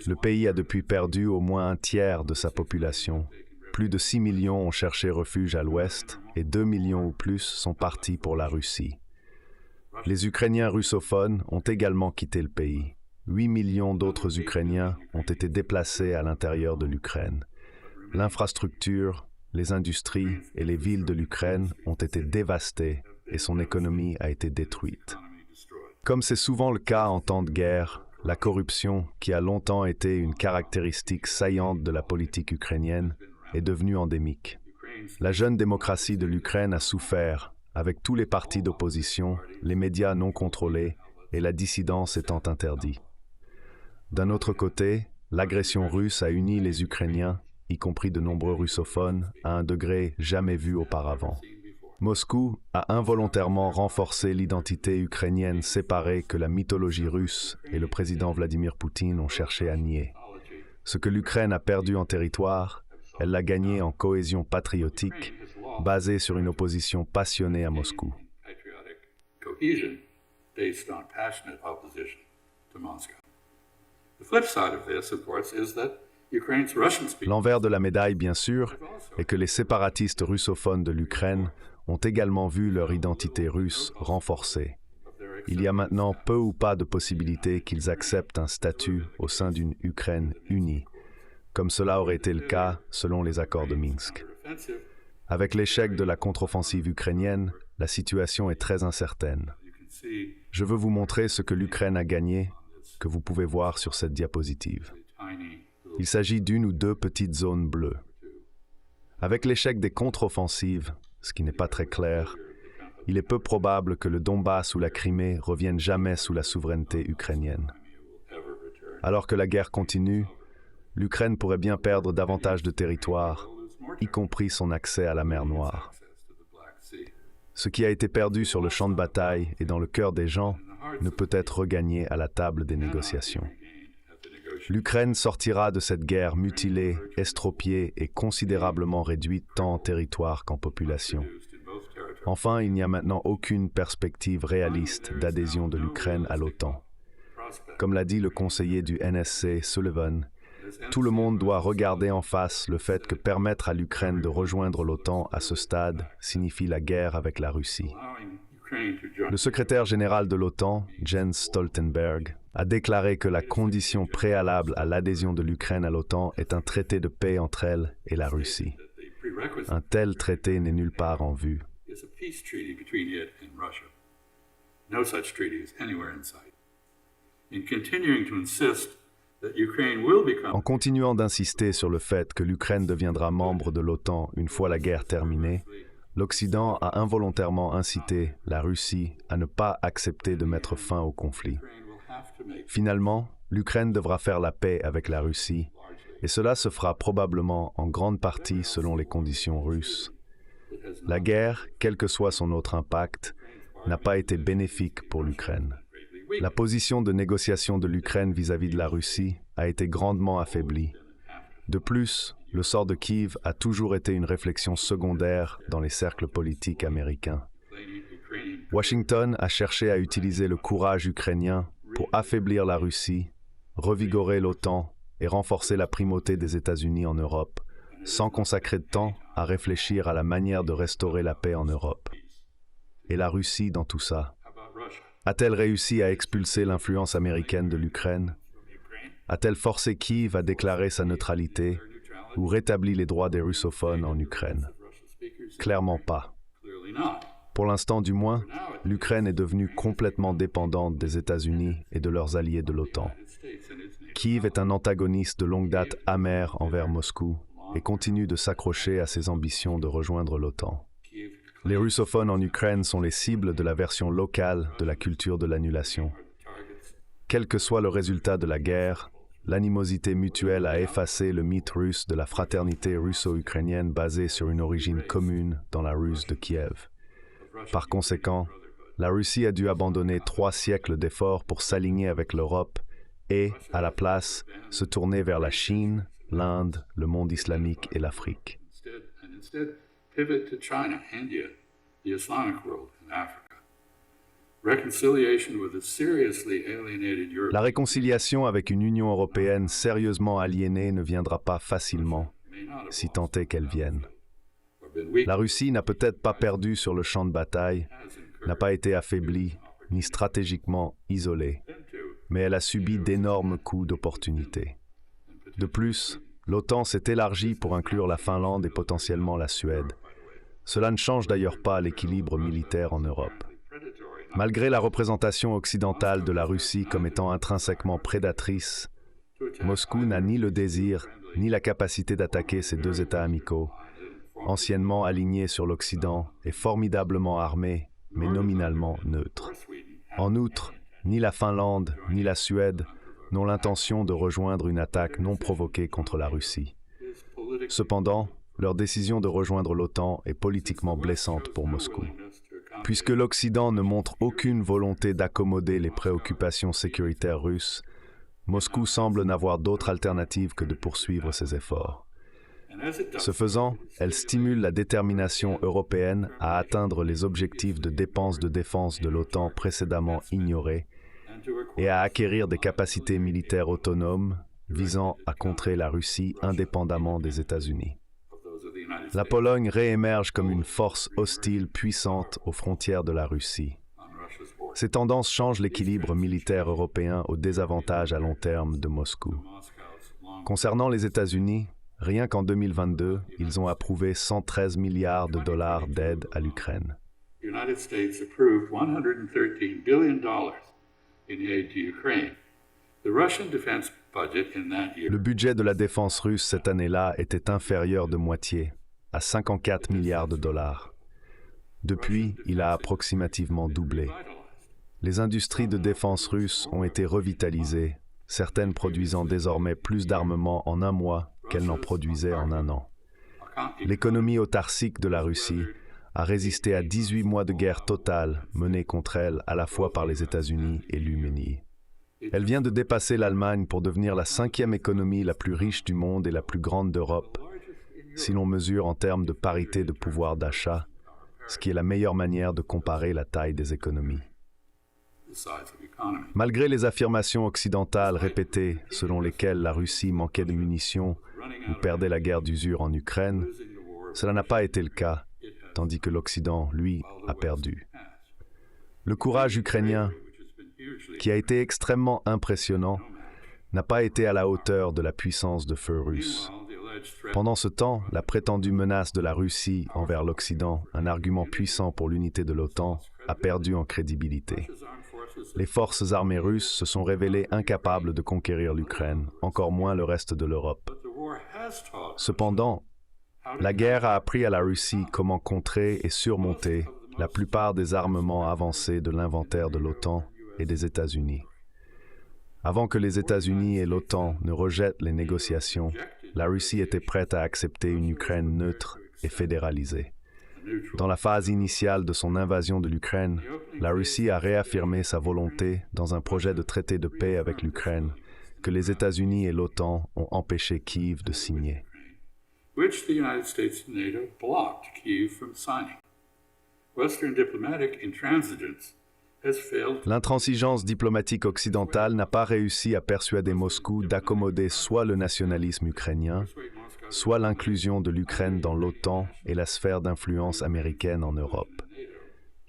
Le pays a depuis perdu au moins un tiers de sa population. Plus de 6 millions ont cherché refuge à l'ouest et 2 millions ou plus sont partis pour la Russie. Les Ukrainiens russophones ont également quitté le pays. 8 millions d'autres Ukrainiens ont été déplacés à l'intérieur de l'Ukraine. L'infrastructure, les industries et les villes de l'Ukraine ont été dévastées et son économie a été détruite. Comme c'est souvent le cas en temps de guerre, la corruption, qui a longtemps été une caractéristique saillante de la politique ukrainienne, est devenue endémique. La jeune démocratie de l'Ukraine a souffert, avec tous les partis d'opposition, les médias non contrôlés et la dissidence étant interdite. D'un autre côté, l'agression russe a uni les Ukrainiens, y compris de nombreux russophones, à un degré jamais vu auparavant. Moscou a involontairement renforcé l'identité ukrainienne séparée que la mythologie russe et le président Vladimir Poutine ont cherché à nier. Ce que l'Ukraine a perdu en territoire, elle l'a gagné en cohésion patriotique, basée sur une opposition passionnée à Moscou. L'envers de la médaille, bien sûr, est que les séparatistes russophones de l'Ukraine ont également vu leur identité russe renforcée. Il y a maintenant peu ou pas de possibilité qu'ils acceptent un statut au sein d'une Ukraine unie, comme cela aurait été le cas selon les accords de Minsk. Avec l'échec de la contre-offensive ukrainienne, la situation est très incertaine. Je veux vous montrer ce que l'Ukraine a gagné, que vous pouvez voir sur cette diapositive. Il s'agit d'une ou deux petites zones bleues. Avec l'échec des contre-offensives, ce qui n'est pas très clair, il est peu probable que le Donbass ou la Crimée reviennent jamais sous la souveraineté ukrainienne. Alors que la guerre continue, l'Ukraine pourrait bien perdre davantage de territoire, y compris son accès à la mer Noire. Ce qui a été perdu sur le champ de bataille et dans le cœur des gens ne peut être regagné à la table des négociations. L'Ukraine sortira de cette guerre mutilée, estropiée et considérablement réduite tant en territoire qu'en population. Enfin, il n'y a maintenant aucune perspective réaliste d'adhésion de l'Ukraine à l'OTAN. Comme l'a dit le conseiller du NSC, Sullivan, tout le monde doit regarder en face le fait que permettre à l'Ukraine de rejoindre l'OTAN à ce stade signifie la guerre avec la Russie. Le secrétaire général de l'OTAN, Jens Stoltenberg, a déclaré que la condition préalable à l'adhésion de l'Ukraine à l'OTAN est un traité de paix entre elle et la Russie. Un tel traité n'est nulle part en vue. En continuant d'insister sur le fait que l'Ukraine deviendra membre de l'OTAN une fois la guerre terminée, l'Occident a involontairement incité la Russie à ne pas accepter de mettre fin au conflit. Finalement, l'Ukraine devra faire la paix avec la Russie, et cela se fera probablement en grande partie selon les conditions russes. La guerre, quel que soit son autre impact, n'a pas été bénéfique pour l'Ukraine. La position de négociation de l'Ukraine vis-à-vis de la Russie a été grandement affaiblie. De plus, le sort de Kiev a toujours été une réflexion secondaire dans les cercles politiques américains. Washington a cherché à utiliser le courage ukrainien pour affaiblir la Russie, revigorer l'OTAN et renforcer la primauté des États-Unis en Europe, sans consacrer de temps à réfléchir à la manière de restaurer la paix en Europe. Et la Russie dans tout ça? A-t-elle réussi à expulser l'influence américaine de l'Ukraine? A-t-elle forcé Kiev à déclarer sa neutralité ou rétabli les droits des russophones en Ukraine? Clairement pas. Pour l'instant du moins, l'Ukraine est devenue complètement dépendante des États-Unis et de leurs alliés de l'OTAN. Kiev est un antagoniste de longue date amer envers Moscou et continue de s'accrocher à ses ambitions de rejoindre l'OTAN. Les russophones en Ukraine sont les cibles de la version locale de la culture de l'annulation. Quel que soit le résultat de la guerre, l'animosité mutuelle a effacé le mythe russe de la fraternité russo-ukrainienne basée sur une origine commune dans la Russe de Kiev. Par conséquent, la Russie a dû abandonner 3 siècles d'efforts pour s'aligner avec l'Europe et, à la place, se tourner vers la Chine, l'Inde, le monde islamique et l'Afrique. La réconciliation avec une Union européenne sérieusement aliénée ne viendra pas facilement, si tant est qu'elle vienne. La Russie n'a peut-être pas perdu sur le champ de bataille, n'a pas été affaiblie, ni stratégiquement isolée, mais elle a subi d'énormes coups d'opportunité. De plus, l'OTAN s'est élargie pour inclure la Finlande et potentiellement la Suède. Cela ne change d'ailleurs pas l'équilibre militaire en Europe. Malgré la représentation occidentale de la Russie comme étant intrinsèquement prédatrice, Moscou n'a ni le désir ni la capacité d'attaquer ces 2 États amicaux, anciennement alignés sur l'Occident et formidablement armés, mais nominalement neutres. En outre, ni la Finlande ni la Suède n'ont l'intention de rejoindre une attaque non provoquée contre la Russie. Cependant, leur décision de rejoindre l'OTAN est politiquement blessante pour Moscou. Puisque l'Occident ne montre aucune volonté d'accommoder les préoccupations sécuritaires russes, Moscou semble n'avoir d'autre alternative que de poursuivre ses efforts. Ce faisant, elle stimule la détermination européenne à atteindre les objectifs de dépenses de défense de l'OTAN précédemment ignorés et à acquérir des capacités militaires autonomes visant à contrer la Russie indépendamment des États-Unis. La Pologne réémerge comme une force hostile puissante aux frontières de la Russie. Ces tendances changent l'équilibre militaire européen au désavantage à long terme de Moscou. Concernant les États-Unis, rien qu'en 2022, ils ont approuvé 113 milliards de dollars d'aide à l'Ukraine. Le budget de la défense russe cette année-là était inférieur de moitié, à 54 milliards de dollars. Depuis, il a approximativement doublé. Les industries de défense russes ont été revitalisées, certaines produisant désormais plus d'armements en un mois qu'elles n'en produisaient en un an. L'économie autarcique de la Russie a résisté à 18 mois de guerre totale menée contre elle à la fois par les États-Unis et l'Arménie. Elle vient de dépasser l'Allemagne pour devenir la 5e économie la plus riche du monde et la plus grande d'Europe, si l'on mesure en termes de parité de pouvoir d'achat, ce qui est la meilleure manière de comparer la taille des économies. Malgré les affirmations occidentales répétées selon lesquelles la Russie manquait de munitions ou perdait la guerre d'usure en Ukraine, cela n'a pas été le cas, tandis que l'Occident, lui, a perdu. Le courage ukrainien, qui a été extrêmement impressionnant, n'a pas été à la hauteur de la puissance de feu russe. Pendant ce temps, la prétendue menace de la Russie envers l'Occident, un argument puissant pour l'unité de l'OTAN, a perdu en crédibilité. Les forces armées russes se sont révélées incapables de conquérir l'Ukraine, encore moins le reste de l'Europe. Cependant, la guerre a appris à la Russie comment contrer et surmonter la plupart des armements avancés de l'inventaire de l'OTAN et des États-Unis. Avant que les États-Unis et l'OTAN ne rejettent les négociations, la Russie était prête à accepter une Ukraine neutre et fédéralisée. Dans la phase initiale de son invasion de l'Ukraine, la Russie a réaffirmé sa volonté dans un projet de traité de paix avec l'Ukraine que les États-Unis et l'OTAN ont empêché Kiev de signer. Which the United States and NATO blocked Kyiv from signing. Western diplomatic intransigence has failed. L'intransigeance diplomatique occidentale n'a pas réussi à persuader Moscou d'accommoder soit le nationalisme ukrainien, soit l'inclusion de l'Ukraine dans l'OTAN et la sphère d'influence américaine en Europe.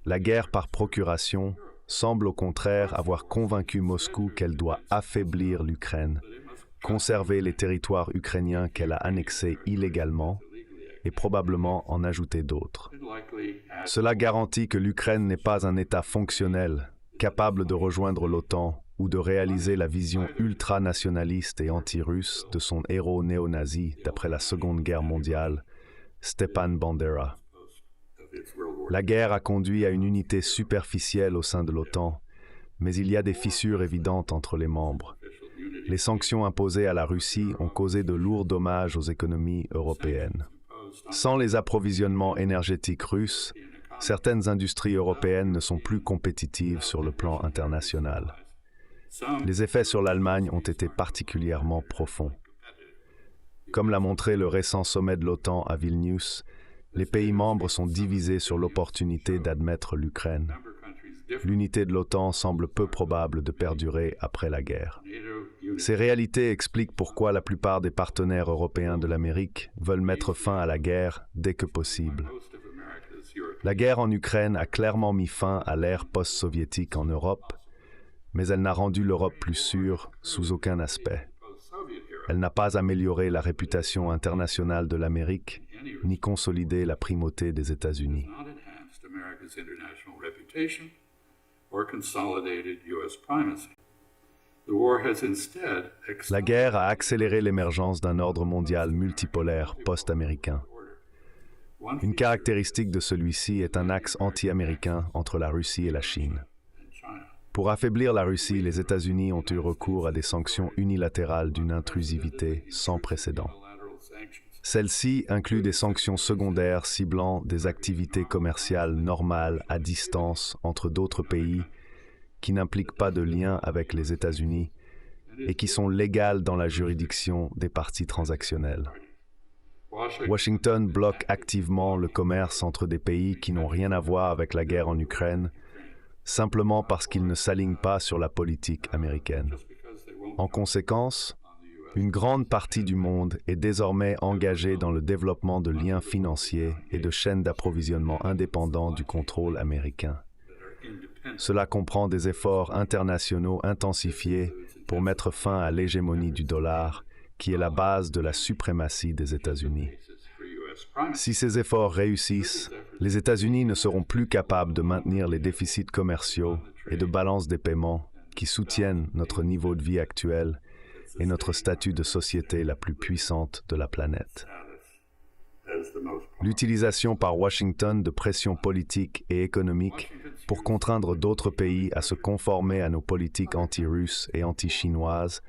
La guerre par procuration semble au contraire avoir convaincu Moscou qu'elle doit affaiblir l'Ukraine, conserver les territoires ukrainiens qu'elle a annexés illégalement et probablement en ajouter d'autres. Cela garantit que l'Ukraine n'est pas un État fonctionnel, capable de rejoindre l'OTAN ou de réaliser la vision ultranationaliste et anti-russe de son héros néo-nazi d'après la Seconde Guerre mondiale, Stepan Bandera. La guerre a conduit à une unité superficielle au sein de l'OTAN, mais il y a des fissures évidentes entre les membres. Les sanctions imposées à la Russie ont causé de lourds dommages aux économies européennes. Sans les approvisionnements énergétiques russes, certaines industries européennes ne sont plus compétitives sur le plan international. Les effets sur l'Allemagne ont été particulièrement profonds. Comme l'a montré le récent sommet de l'OTAN à Vilnius, les pays membres sont divisés sur l'opportunité d'admettre l'Ukraine. L'unité de l'OTAN semble peu probable de perdurer après la guerre. Ces réalités expliquent pourquoi la plupart des partenaires européens de l'Amérique veulent mettre fin à la guerre dès que possible. La guerre en Ukraine a clairement mis fin à l'ère post-soviétique en Europe, mais elle n'a rendu l'Europe plus sûre sous aucun aspect. Elle n'a pas amélioré la réputation internationale de l'Amérique, ni consolidé la primauté des États-Unis. La guerre a accéléré l'émergence d'un ordre mondial multipolaire post-américain. Une caractéristique de celui-ci est un axe anti-américain entre la Russie et la Chine. Pour affaiblir la Russie, les États-Unis ont eu recours à des sanctions unilatérales d'une intrusivité sans précédent. Celles-ci incluent des sanctions secondaires ciblant des activités commerciales normales à distance entre d'autres pays qui n'impliquent pas de lien avec les États-Unis et qui sont légales dans la juridiction des parties transactionnelles. Washington bloque activement le commerce entre des pays qui n'ont rien à voir avec la guerre en Ukraine, simplement parce qu'ils ne s'alignent pas sur la politique américaine. En conséquence, une grande partie du monde est désormais engagée dans le développement de liens financiers et de chaînes d'approvisionnement indépendants du contrôle américain. Cela comprend des efforts internationaux intensifiés pour mettre fin à l'hégémonie du dollar, qui est la base de la suprématie des États-Unis. Si ces efforts réussissent, les États-Unis ne seront plus capables de maintenir les déficits commerciaux et de balance des paiements qui soutiennent notre niveau de vie actuel et notre statut de société la plus puissante de la planète. L'utilisation par Washington de pressions politiques et économiques pour contraindre d'autres pays à se conformer à nos politiques anti-russes et anti-chinoises,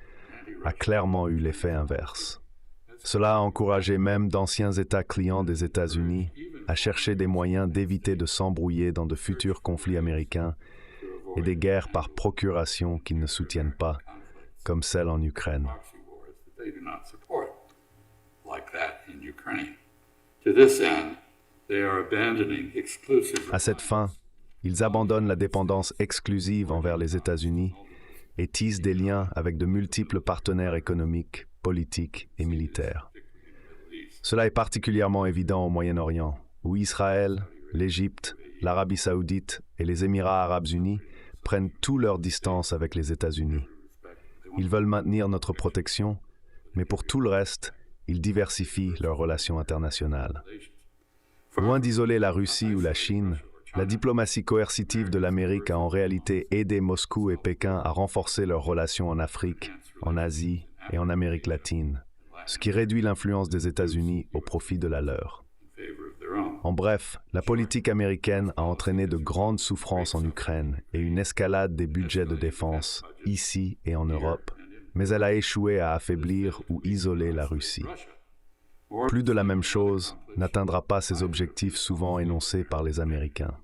a clairement eu l'effet inverse. Cela a encouragé même d'anciens États clients des États-Unis à chercher des moyens d'éviter de s'embrouiller dans de futurs conflits américains et des guerres par procuration qu'ils ne soutiennent pas, comme celle en Ukraine. À cette fin, ils abandonnent la dépendance exclusive envers les États-Unis et tissent des liens avec de multiples partenaires économiques, politiques et militaires. Cela est particulièrement évident au Moyen-Orient, où Israël, l'Égypte, l'Arabie saoudite et les Émirats arabes unis prennent tout leur distance avec les États-Unis. Ils veulent maintenir notre protection, mais pour tout le reste, ils diversifient leurs relations internationales. Loin d'isoler la Russie ou la Chine, la diplomatie coercitive de l'Amérique a en réalité aidé Moscou et Pékin à renforcer leurs relations en Afrique, en Asie et en Amérique latine, ce qui réduit l'influence des États-Unis au profit de la leur. En bref, la politique américaine a entraîné de grandes souffrances en Ukraine et une escalade des budgets de défense, ici et en Europe, mais elle a échoué à affaiblir ou isoler la Russie. Plus de la même chose n'atteindra pas ces objectifs souvent énoncés par les Américains.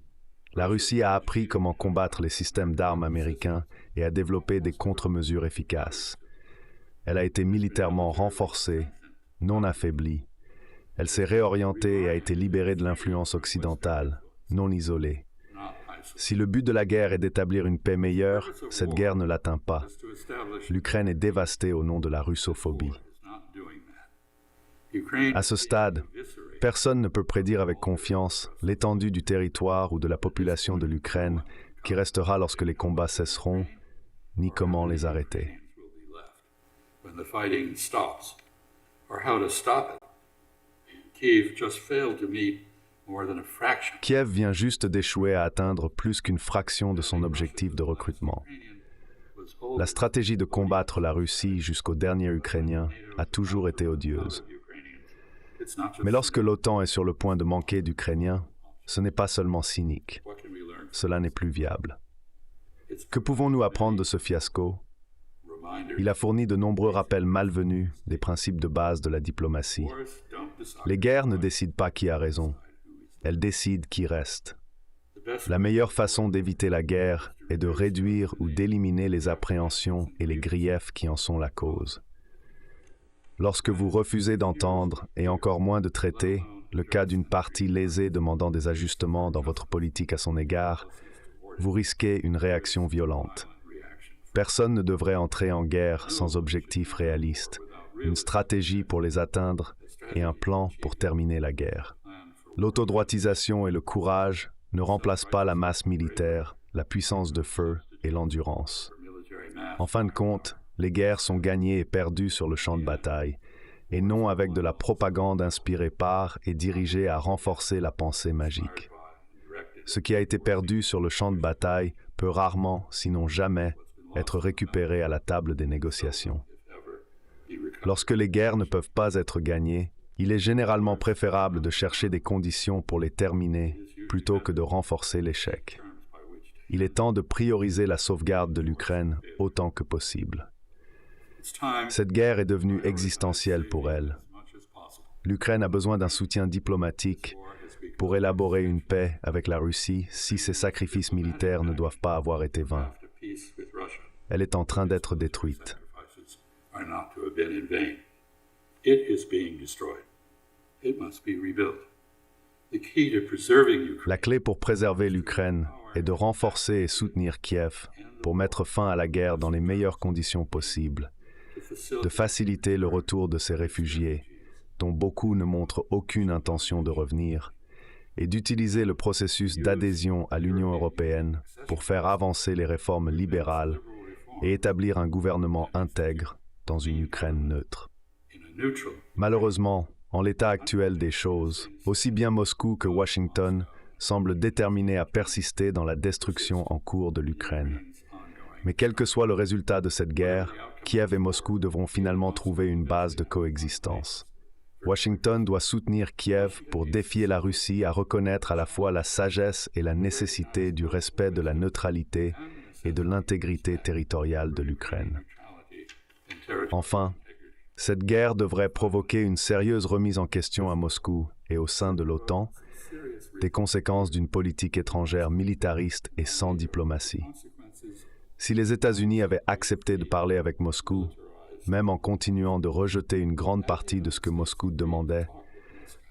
La Russie a appris comment combattre les systèmes d'armes américains et a développé des contre-mesures efficaces. Elle a été militairement renforcée, non affaiblie. Elle s'est réorientée et a été libérée de l'influence occidentale, non isolée. Si le but de la guerre est d'établir une paix meilleure, cette guerre ne l'atteint pas. L'Ukraine est dévastée au nom de la russophobie. À ce stade, personne ne peut prédire avec confiance l'étendue du territoire ou de la population de l'Ukraine qui restera lorsque les combats cesseront, ni comment les arrêter. Kiev vient juste d'échouer à atteindre plus qu'une fraction de son objectif de recrutement. La stratégie de combattre la Russie jusqu'au dernier Ukrainien a toujours été odieuse. Mais lorsque l'OTAN est sur le point de manquer d'Ukrainiens, ce n'est pas seulement cynique. Cela n'est plus viable. Que pouvons-nous apprendre de ce fiasco? Il a fourni de nombreux rappels malvenus des principes de base de la diplomatie. Les guerres ne décident pas qui a raison. Elles décident qui reste. La meilleure façon d'éviter la guerre est de réduire ou d'éliminer les appréhensions et les griefs qui en sont la cause. Lorsque vous refusez d'entendre, et encore moins de traiter, le cas d'une partie lésée demandant des ajustements dans votre politique à son égard, vous risquez une réaction violente. Personne ne devrait entrer en guerre sans objectif réaliste, une stratégie pour les atteindre et un plan pour terminer la guerre. L'autodroitisation et le courage ne remplacent pas la masse militaire, la puissance de feu et l'endurance. En fin de compte, les guerres sont gagnées et perdues sur le champ de bataille, et non avec de la propagande inspirée par et dirigée à renforcer la pensée magique. Ce qui a été perdu sur le champ de bataille peut rarement, sinon jamais, être récupéré à la table des négociations. Lorsque les guerres ne peuvent pas être gagnées, il est généralement préférable de chercher des conditions pour les terminer plutôt que de renforcer l'échec. Il est temps de prioriser la sauvegarde de l'Ukraine autant que possible. Cette guerre est devenue existentielle pour elle. L'Ukraine a besoin d'un soutien diplomatique pour élaborer une paix avec la Russie si ses sacrifices militaires ne doivent pas avoir été vains. Elle est en train d'être détruite. La clé pour préserver l'Ukraine est de renforcer et soutenir Kiev pour mettre fin à la guerre dans les meilleures conditions possibles, de faciliter le retour de ces réfugiés, dont beaucoup ne montrent aucune intention de revenir, et d'utiliser le processus d'adhésion à l'Union européenne pour faire avancer les réformes libérales et établir un gouvernement intègre dans une Ukraine neutre. Malheureusement, en l'état actuel des choses, aussi bien Moscou que Washington semblent déterminés à persister dans la destruction en cours de l'Ukraine. Mais quel que soit le résultat de cette guerre, Kiev et Moscou devront finalement trouver une base de coexistence. Washington doit soutenir Kiev pour défier la Russie à reconnaître à la fois la sagesse et la nécessité du respect de la neutralité et de l'intégrité territoriale de l'Ukraine. Enfin, cette guerre devrait provoquer une sérieuse remise en question à Moscou et au sein de l'OTAN des conséquences d'une politique étrangère militariste et sans diplomatie. Si les États-Unis avaient accepté de parler avec Moscou, même en continuant de rejeter une grande partie de ce que Moscou demandait,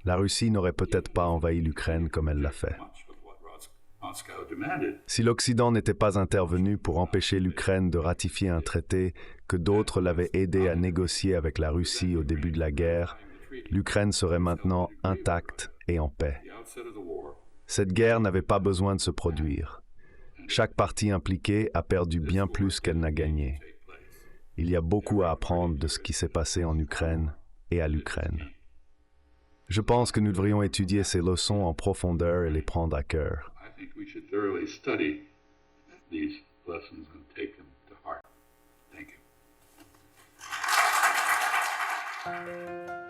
la Russie n'aurait peut-être pas envahi l'Ukraine comme elle l'a fait. Si l'Occident n'était pas intervenu pour empêcher l'Ukraine de ratifier un traité que d'autres l'avaient aidé à négocier avec la Russie au début de la guerre, l'Ukraine serait maintenant intacte et en paix. Cette guerre n'avait pas besoin de se produire. Chaque partie impliquée a perdu bien plus qu'elle n'a gagné. Il y a beaucoup à apprendre de ce qui s'est passé en Ukraine et à l'Ukraine. Je pense que nous devrions étudier ces leçons en profondeur et les prendre à cœur. I think we should thoroughly study these lessons and take them to heart. Thank you.